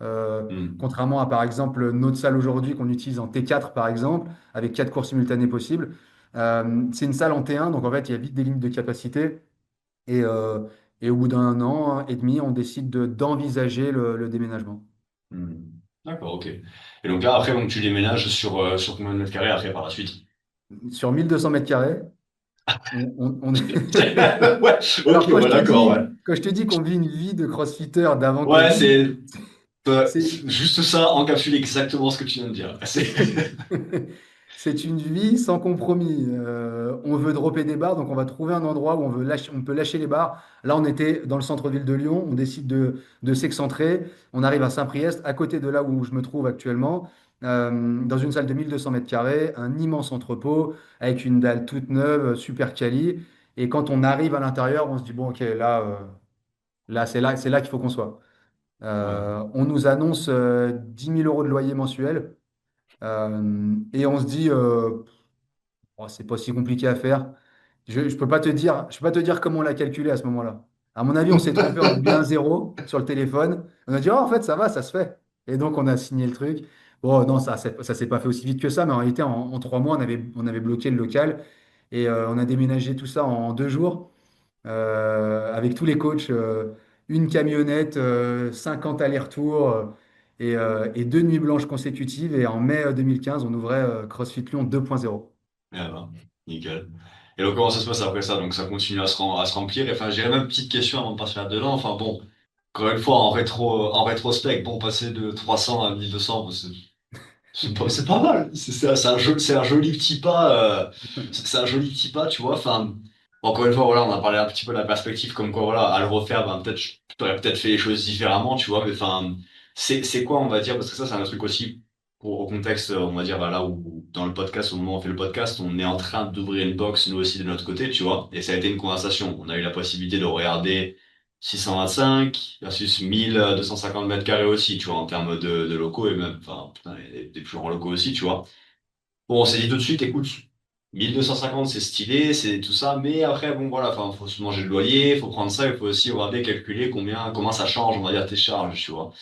Hmm. Contrairement à, par exemple, notre salle aujourd'hui qu'on utilise en T4, par exemple, avec 4 cours simultanés possibles. C'est une salle en T1, donc en fait, il y a vite des limites de capacité. Et, euh, et au bout d'un an et demi, on décide d'envisager le déménagement. Hmm. D'accord, ok. Et donc là, après, donc, tu déménages sur combien de mètres carrés après par la suite? Sur 1200 mètres carrés, on est... Ouais, ok, Alors, ouais, d'accord, ouais. quand je te dis qu'on vit une vie de crossfitter d'avant Ouais, Covid, c'est c'est juste ça encapsule exactement ce que tu viens de dire. c'est une vie sans compromis. On veut dropper des barres, donc on va trouver un endroit où on peut lâcher les barres. Là, on était dans le centre-ville de Lyon, on décide de s'excentrer. On arrive à Saint-Priest, à côté de là où je me trouve actuellement, dans une salle de 1200 mètres carrés, un immense entrepôt avec une dalle toute neuve, super quali. Et quand on arrive à l'intérieur, on se dit, bon, ok, c'est là qu'il faut qu'on soit. Ouais, On nous annonce 10 000 euros de loyer mensuel. Et on se dit, oh, c'est pas si compliqué à faire. Je peux pas te dire comment on l'a calculé à ce moment-là. À mon avis, on s'est trompé, on a mis un zéro sur le téléphone. On a dit, oh, en fait, ça va, ça se fait. Et donc, on a signé le truc. Bon, non, ça s'est pas fait aussi vite que ça, mais en réalité, en 3 mois, on avait bloqué le local et on a déménagé tout ça en 2 jours avec tous les coachs, une camionnette, 50 allers-retours et 2 nuits blanches consécutives. Et en mai 2015, on ouvrait CrossFit Lyon 2.0. ah bah, nickel. Et donc, comment ça se passe après ça? Donc, ça continue à se remplir. Et, enfin, j'irais même petite question avant de passer là-dedans. Enfin, bon, encore une fois, en rétrospect, bon, passer de 300 à 1200, bon, c'est pas mal. C'est un joli petit pas. C'est un joli petit pas, tu vois. Enfin, encore une fois, voilà, on a parlé un petit peu de la perspective, comme quoi, voilà, à le refaire, ben, peut-être, je t'aurais peut-être fait les choses différemment, tu vois. Mais enfin, c'est quoi, on va dire, parce que ça, c'est un truc aussi, pour, au contexte, on va dire, bah, là où, dans le podcast, au moment où on fait le podcast, on est en train d'ouvrir une box, nous aussi, de notre côté, tu vois. Et ça a été une conversation. On a eu la possibilité de regarder 625 versus 1250 mètres carrés aussi, tu vois, en termes de locaux et même, enfin, putain, des plus grands locaux aussi, tu vois. Bon, on s'est dit tout de suite, écoute, 1250 c'est stylé, c'est tout ça, mais après, bon, voilà, enfin, faut se manger le loyer, faut prendre ça, il faut aussi regarder, calculer comment ça change, on va dire, tes charges, tu vois.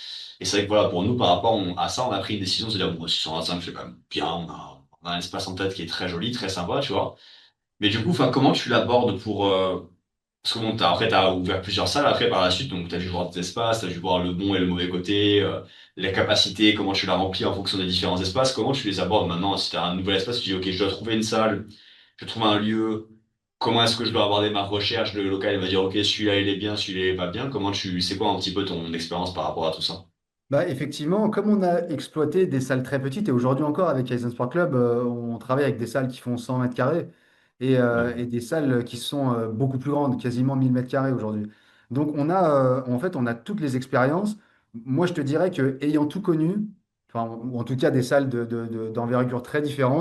Et c'est vrai que voilà, pour nous, par rapport à ça, on a pris une décision, c'est de dire, bon, 625 c'est quand même bien, on a un espace en tête qui est très joli, très sympa, tu vois. Mais du coup, enfin, comment tu l'abordes pour, parce que bon, après, tu as ouvert plusieurs salles après par la suite, donc tu as dû voir des espaces, tu as dû voir le bon et le mauvais côté, la capacité, comment tu la remplis en fonction des différents espaces, comment tu les abordes maintenant. Si tu as un nouvel espace, tu dis, OK, je dois trouver une salle, je dois trouver un lieu, comment est-ce que je dois aborder ma recherche, le local, il va dire, OK, celui-là il est bien, celui-là il est pas bien, c'est quoi un petit peu ton expérience par rapport à tout ça? Bah, effectivement, comme on a exploité des salles très petites, et aujourd'hui encore avec Kaizen Sport Club, on travaille avec des salles qui font 100 mètres carrés Ouais. et des salles qui sont beaucoup plus grandes, quasiment 1000 mètres carrés aujourd'hui. Donc en fait, on a toutes les expériences. Moi, je te dirais que ayant tout connu, enfin, ou en tout cas des salles d'envergure très différentes,